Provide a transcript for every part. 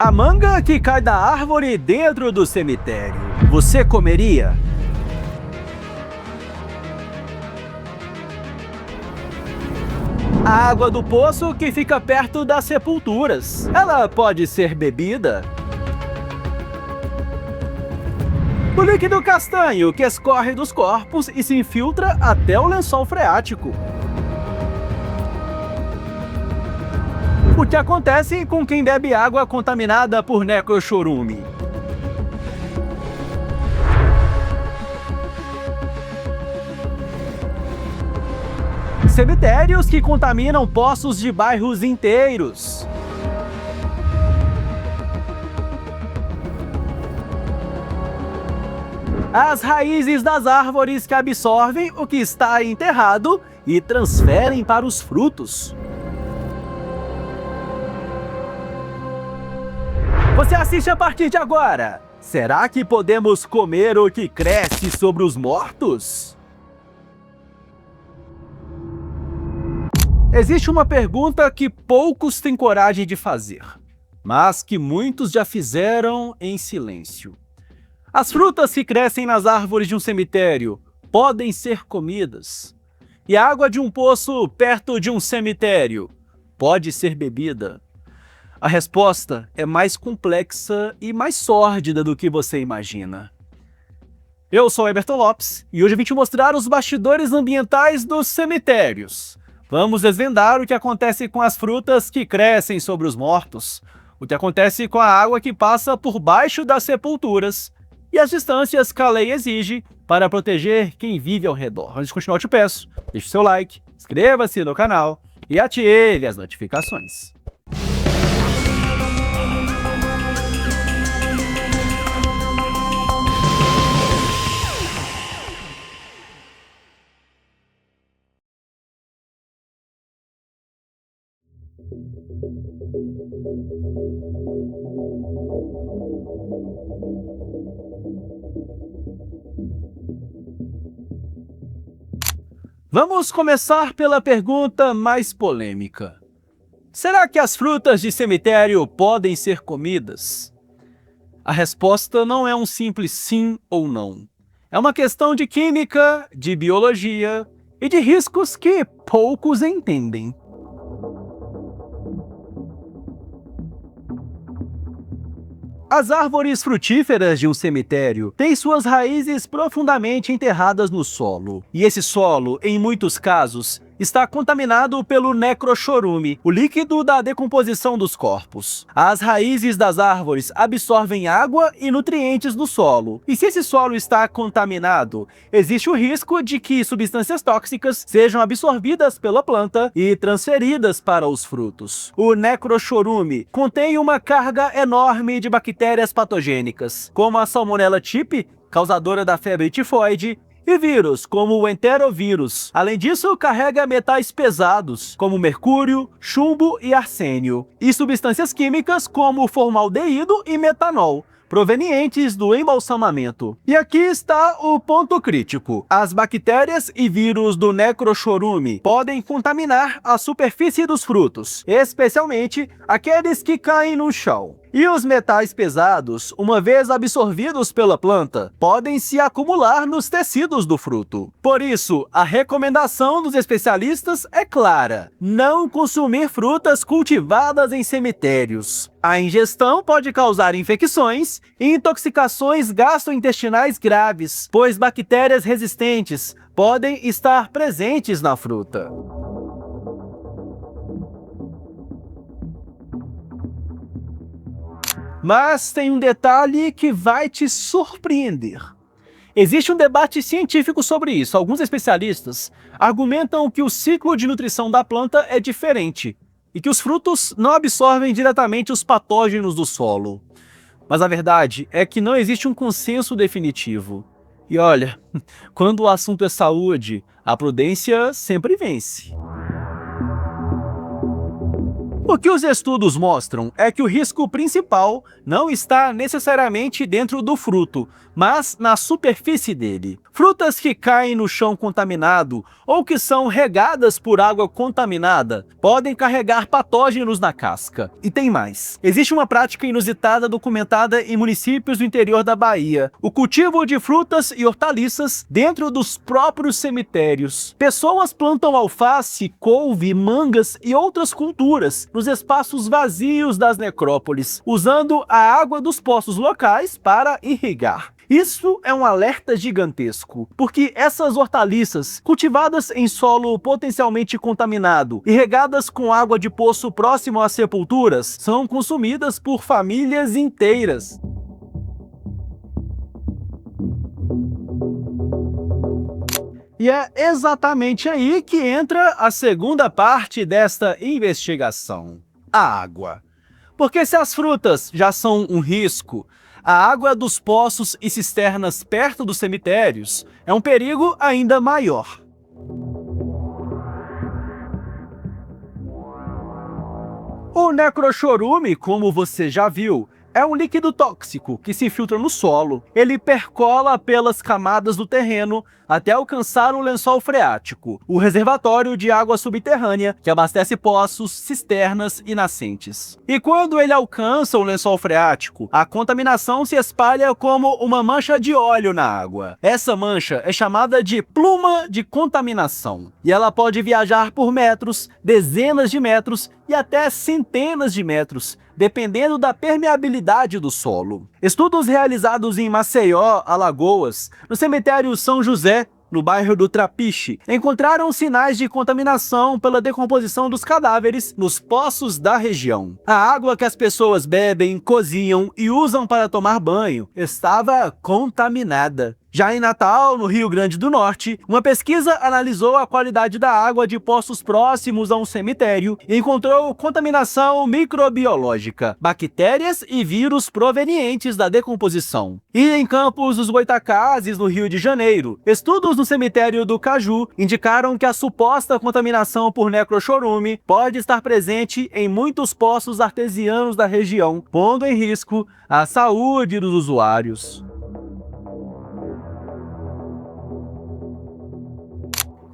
A manga que cai da árvore dentro do cemitério, você comeria? A água do poço que fica perto das sepulturas, ela pode ser bebida? O líquido castanho que escorre dos corpos e se infiltra até o lençol freático. O que acontece com quem bebe água contaminada por necrochorume? Cemitérios que contaminam poços de bairros inteiros. As raízes das árvores que absorvem o que está enterrado e transferem para os frutos. Você assiste a partir de agora. Será que podemos comer o que cresce sobre os mortos? Existe uma pergunta que poucos têm coragem de fazer, mas que muitos já fizeram em silêncio. As frutas que crescem nas árvores de um cemitério podem ser comidas? E a água de um poço perto de um cemitério pode ser bebida? A resposta é mais complexa e mais sórdida do que você imagina. Eu sou Eberton Lopes e hoje eu vim te mostrar os bastidores ambientais dos cemitérios. Vamos desvendar o que acontece com as frutas que crescem sobre os mortos, o que acontece com a água que passa por baixo das sepulturas e as distâncias que a lei exige para proteger quem vive ao redor. Antes de continuar, eu te peço, deixe seu like, inscreva-se no canal e ative as notificações. Vamos começar pela pergunta mais polêmica. Será que as frutas de cemitério podem ser comidas? A resposta não é um simples sim ou não. É uma questão de química, de biologia e de riscos que poucos entendem. As árvores frutíferas de um cemitério têm suas raízes profundamente enterradas no solo. E esse solo, em muitos casos, está contaminado pelo necrochorume, o líquido da decomposição dos corpos. As raízes das árvores absorvem água e nutrientes do solo. E se esse solo está contaminado, existe o risco de que substâncias tóxicas sejam absorvidas pela planta e transferidas para os frutos. O necrochorume contém uma carga enorme de bactérias patogênicas, como a Salmonella typhi, causadora da febre tifoide, e vírus, como o enterovírus. Além disso, carrega metais pesados, como mercúrio, chumbo e arsênio, e substâncias químicas como formaldeído e metanol, provenientes do embalsamamento. E aqui está o ponto crítico. As bactérias e vírus do necrochorume podem contaminar a superfície dos frutos, especialmente aqueles que caem no chão. E os metais pesados, uma vez absorvidos pela planta, podem se acumular nos tecidos do fruto. Por isso, a recomendação dos especialistas é clara: não consumir frutas cultivadas em cemitérios. A ingestão pode causar infecções e intoxicações gastrointestinais graves, pois bactérias resistentes podem estar presentes na fruta. Mas tem um detalhe que vai te surpreender. Existe um debate científico sobre isso. Alguns especialistas argumentam que o ciclo de nutrição da planta é diferente e que os frutos não absorvem diretamente os patógenos do solo. Mas a verdade é que não existe um consenso definitivo. E olha, quando o assunto é saúde, a prudência sempre vence. O que os estudos mostram é que o risco principal não está necessariamente dentro do fruto, mas na superfície dele. Frutas que caem no chão contaminado ou que são regadas por água contaminada podem carregar patógenos na casca. E tem mais. Existe uma prática inusitada documentada em municípios do interior da Bahia: o cultivo de frutas e hortaliças dentro dos próprios cemitérios. Pessoas plantam alface, couve, mangas e outras culturas nos espaços vazios das necrópolis, usando a água dos poços locais para irrigar. Isso é um alerta gigantesco, porque essas hortaliças, cultivadas em solo potencialmente contaminado e regadas com água de poço próximo às sepulturas, são consumidas por famílias inteiras. E é exatamente aí que entra a segunda parte desta investigação: a água. Porque se as frutas já são um risco, a água dos poços e cisternas perto dos cemitérios é um perigo ainda maior. O necrochorume, como você já viu, é um líquido tóxico que se infiltra no solo. Ele percola pelas camadas do terreno até alcançar o lençol freático, o reservatório de água subterrânea que abastece poços, cisternas e nascentes. E quando ele alcança o lençol freático, a contaminação se espalha como uma mancha de óleo na água. Essa mancha é chamada de pluma de contaminação, e ela pode viajar por metros, dezenas de metros e até centenas de metros, dependendo da permeabilidade do solo. Estudos realizados em Maceió, Alagoas, no cemitério São José, no bairro do Trapiche, encontraram sinais de contaminação pela decomposição dos cadáveres nos poços da região. A água que as pessoas bebem, cozinham e usam para tomar banho estava contaminada. Já em Natal, no Rio Grande do Norte, uma pesquisa analisou a qualidade da água de poços próximos a um cemitério e encontrou contaminação microbiológica, bactérias e vírus provenientes da decomposição. E em Campos dos Goytacazes, no Rio de Janeiro, estudos no cemitério do Caju indicaram que a suposta contaminação por necrochorume pode estar presente em muitos poços artesianos da região, pondo em risco a saúde dos usuários.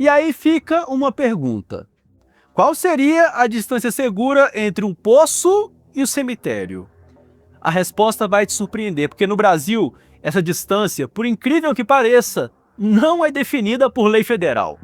E aí fica uma pergunta: qual seria a distância segura entre um poço e o cemitério? A resposta vai te surpreender, porque no Brasil, essa distância, por incrível que pareça, não é definida por lei federal.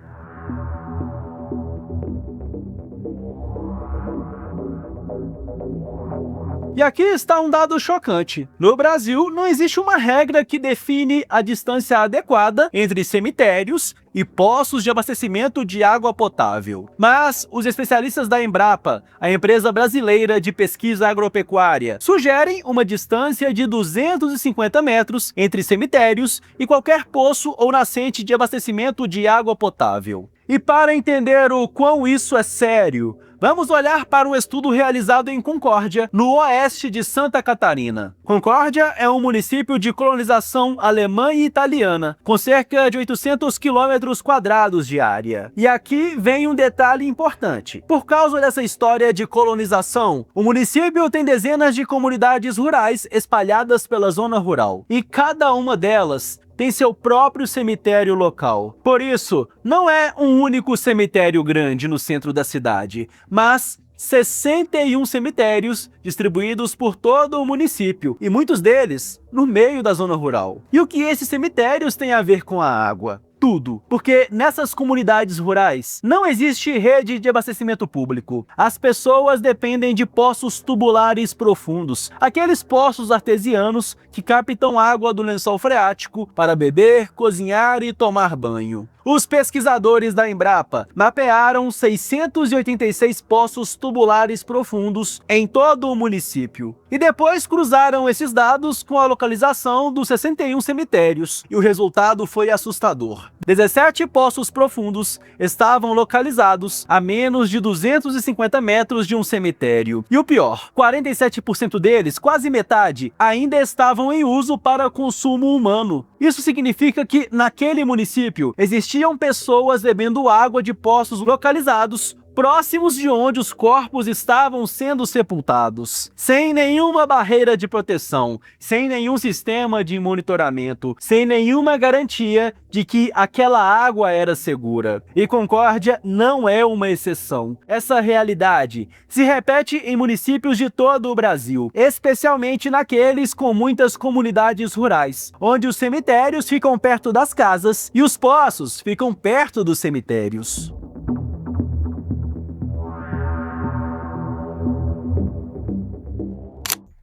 E aqui está um dado chocante. No Brasil, não existe uma regra que define a distância adequada entre cemitérios e poços de abastecimento de água potável. Mas os especialistas da Embrapa, a empresa brasileira de pesquisa agropecuária, sugerem uma distância de 250 metros entre cemitérios e qualquer poço ou nascente de abastecimento de água potável. E para entender o quão isso é sério, vamos olhar para um estudo realizado em Concórdia, no oeste de Santa Catarina. Concórdia é um município de colonização alemã e italiana, com cerca de 800 quilômetros quadrados de área. E aqui vem um detalhe importante. Por causa dessa história de colonização, o município tem dezenas de comunidades rurais espalhadas pela zona rural. E cada uma delas tem seu próprio cemitério local. Por isso, não é um único cemitério grande no centro da cidade, mas 61 cemitérios distribuídos por todo o município, e muitos deles no meio da zona rural. E o que esses cemitérios têm a ver com a água? Tudo, porque nessas comunidades rurais não existe rede de abastecimento público. As pessoas dependem de poços tubulares profundos, aqueles poços artesianos que captam água do lençol freático para beber, cozinhar e tomar banho. Os pesquisadores da Embrapa mapearam 686 poços tubulares profundos em todo o município e depois cruzaram esses dados com a localização dos 61 cemitérios, e o resultado foi assustador. 17 poços profundos estavam localizados a menos de 250 metros de um cemitério. E o pior, 47% deles, quase metade, ainda estavam em uso para consumo humano. Isso significa que naquele município existiam pessoas bebendo água de poços localizados próximos de onde os corpos estavam sendo sepultados, sem nenhuma barreira de proteção, sem nenhum sistema de monitoramento, sem nenhuma garantia de que aquela água era segura. E Concórdia não é uma exceção. Essa realidade se repete em municípios de todo o Brasil, especialmente naqueles com muitas comunidades rurais, onde os cemitérios ficam perto das casas e os poços ficam perto dos cemitérios.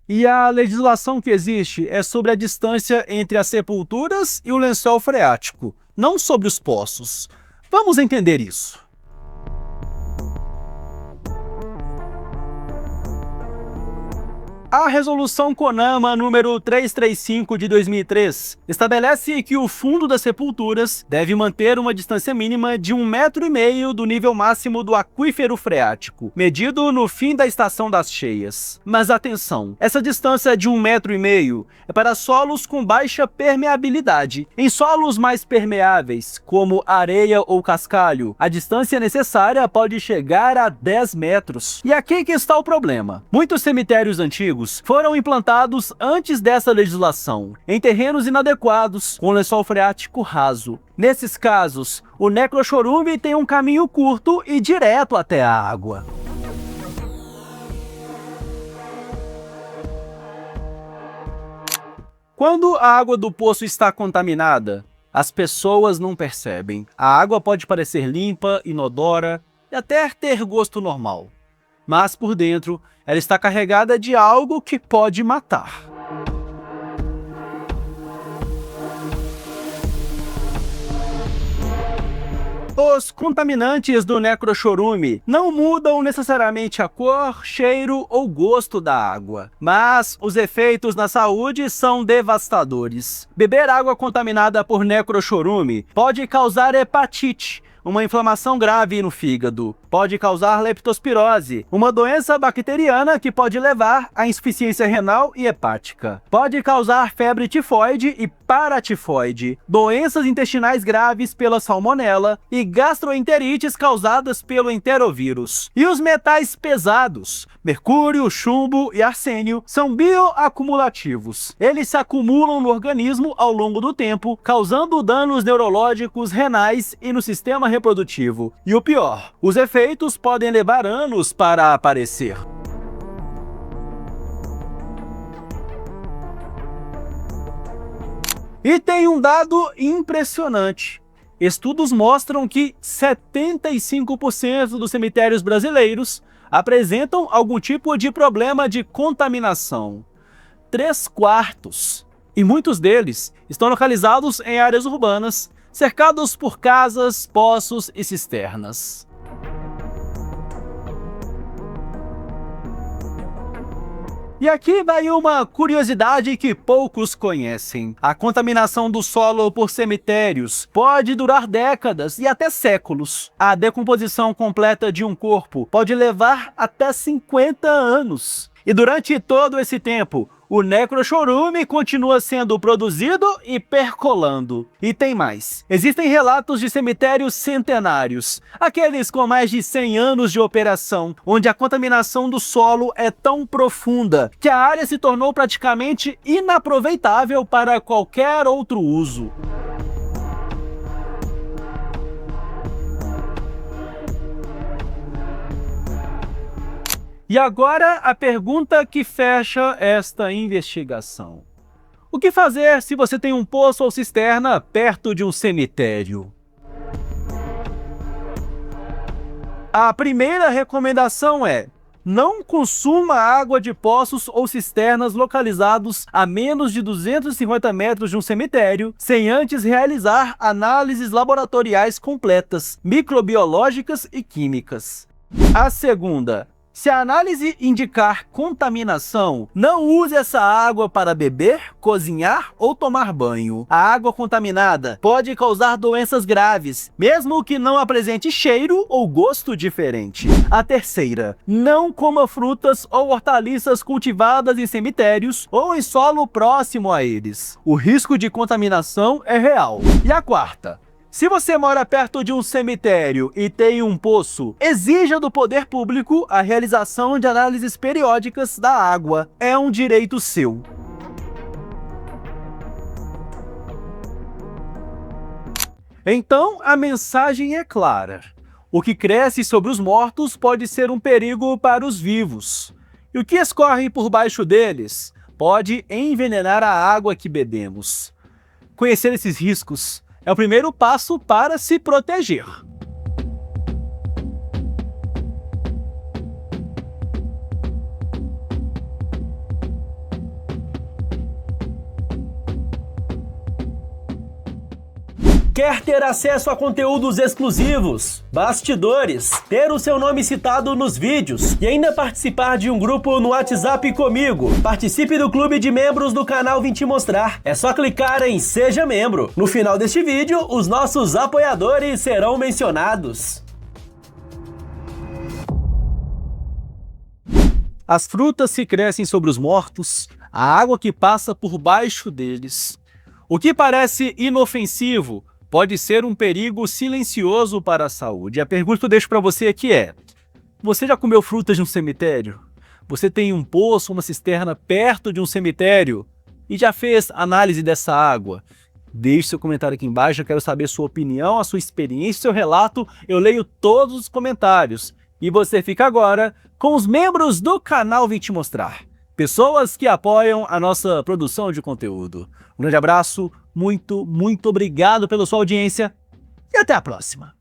E a legislação que existe é sobre a distância entre as sepulturas e o lençol freático, não sobre os poços. Vamos entender isso. A Resolução CONAMA número 335 de 2003 estabelece que o fundo das sepulturas deve manter uma distância mínima de 1,5 m do nível máximo do aquífero freático, medido no fim da estação das cheias. Mas atenção, essa distância de 1,5 m é para solos com baixa permeabilidade. Em solos mais permeáveis, como areia ou cascalho, a distância necessária pode chegar a 10 metros. E aqui que está o problema. Muitos cemitérios antigos foram implantados antes dessa legislação, em terrenos inadequados, com lençol freático raso. Nesses casos, o necrochorume tem um caminho curto e direto até a água. Quando a água do poço está contaminada, as pessoas não percebem. A água pode parecer limpa, inodora e até ter gosto normal. Mas por dentro, ela está carregada de algo que pode matar. Os contaminantes do necrochorume não mudam necessariamente a cor, cheiro ou gosto da água, mas os efeitos na saúde são devastadores. Beber água contaminada por necrochorume pode causar hepatite, uma inflamação grave no fígado. Pode causar leptospirose, uma doença bacteriana que pode levar à insuficiência renal e hepática. Pode causar febre tifoide e paratifoide, doenças intestinais graves pela salmonela e gastroenterites causadas pelo enterovírus. E os metais pesados, mercúrio, chumbo e arsênio, são bioacumulativos. Eles se acumulam no organismo ao longo do tempo, causando danos neurológicos, renais e no sistema reprodutivo. E o pior, os efeitos podem levar anos para aparecer. E tem um dado impressionante. Estudos mostram que 75% dos cemitérios brasileiros apresentam algum tipo de problema de contaminação. 3/4. E muitos deles estão localizados em áreas urbanas, cercados por casas, poços e cisternas. E aqui vai uma curiosidade que poucos conhecem. A contaminação do solo por cemitérios pode durar décadas e até séculos. A decomposição completa de um corpo pode levar até 50 anos. E durante todo esse tempo, o necrochorume continua sendo produzido e percolando. E tem mais. Existem relatos de cemitérios centenários, aqueles com mais de 100 anos de operação, onde a contaminação do solo é tão profunda que a área se tornou praticamente inaproveitável para qualquer outro uso. E agora a pergunta que fecha esta investigação. O que fazer se você tem um poço ou cisterna perto de um cemitério? A primeira recomendação é: não consuma água de poços ou cisternas localizados a menos de 250 metros de um cemitério, sem antes realizar análises laboratoriais completas, microbiológicas e químicas. A segunda: se a análise indicar contaminação, não use essa água para beber, cozinhar ou tomar banho. A água contaminada pode causar doenças graves, mesmo que não apresente cheiro ou gosto diferente. A terceira: não coma frutas ou hortaliças cultivadas em cemitérios ou em solo próximo a eles. O risco de contaminação é real. E a quarta: Se você mora perto de um cemitério e tem um poço, exija do poder público a realização de análises periódicas da água. É um direito seu. Então, a mensagem é clara. O que cresce sobre os mortos pode ser um perigo para os vivos. E o que escorre por baixo deles pode envenenar a água que bebemos. Conhecer esses riscos é o primeiro passo para se proteger. Quer ter acesso a conteúdos exclusivos, bastidores, ter o seu nome citado nos vídeos e ainda participar de um grupo no WhatsApp comigo? Participe do clube de membros do canal Vim Te Mostrar. É só clicar em Seja Membro. No final deste vídeo, os nossos apoiadores serão mencionados. As frutas que crescem sobre os mortos, a água que passa por baixo deles. O que parece inofensivo pode ser um perigo silencioso para a saúde. A pergunta que eu deixo para você aqui é: você já comeu frutas de um cemitério? Você tem um poço, uma cisterna perto de um cemitério? E já fez análise dessa água? Deixe seu comentário aqui embaixo, eu quero saber sua opinião, a sua experiência, seu relato. Eu leio todos os comentários. E você fica agora com os membros do canal Vim Te Mostrar. Pessoas que apoiam a nossa produção de conteúdo. Um grande abraço, muito obrigado pela sua audiência e até a próxima.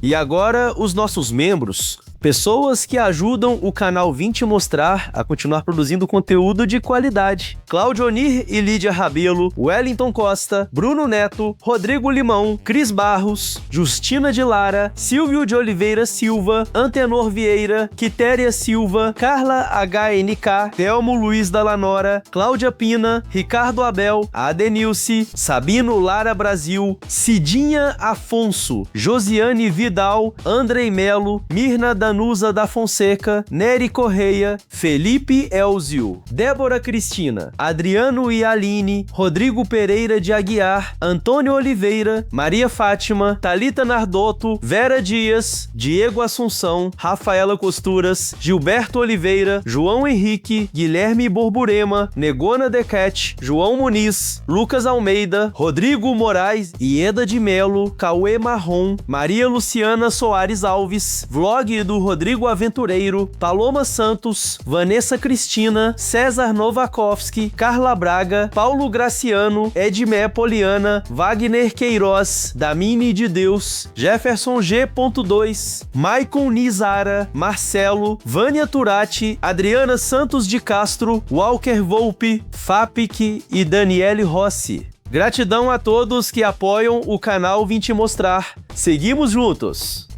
E agora, os nossos membros, pessoas que ajudam o canal Vim Te Mostrar a continuar produzindo conteúdo de qualidade. Cláudio Onir e Lídia Rabelo, Wellington Costa, Bruno Neto, Rodrigo Limão, Cris Barros, Justina de Lara, Silvio de Oliveira Silva, Antenor Vieira, Quitéria Silva, Carla HNK, Telmo Luiz da Lanora, Cláudia Pina, Ricardo Abel, Adenilce, Sabino Lara Brasil, Cidinha Afonso, Josiane Vidal, Andrei Melo, Mirna Danusa da Fonseca, Nery Correia, Felipe Elzio, Débora Cristina, Adriano e Aline, Rodrigo Pereira de Aguiar, Antônio Oliveira, Maria Fátima, Thalita Nardotto, Vera Dias, Diego Assunção, Rafaela Costuras, Gilberto Oliveira, João Henrique, Guilherme Borborema, Negona Dequete, João Muniz, Lucas Almeida, Rodrigo Moraes, Ieda de Melo, Cauê Marrom, Maria Luciana Soares Alves, Vlog do Rodrigo Aventureiro, Paloma Santos, Vanessa Cristina, César Novakovski, Carla Braga, Paulo Graciano, Edmé Poliana, Wagner Queiroz, Damine de Deus, Jefferson G.2, Maicon Nizara, Marcelo, Vânia Turati, Adriana Santos de Castro, Walker Volpe, Fapic e Daniele Rossi. Gratidão a todos que apoiam o canal Vim Te Mostrar. Seguimos juntos!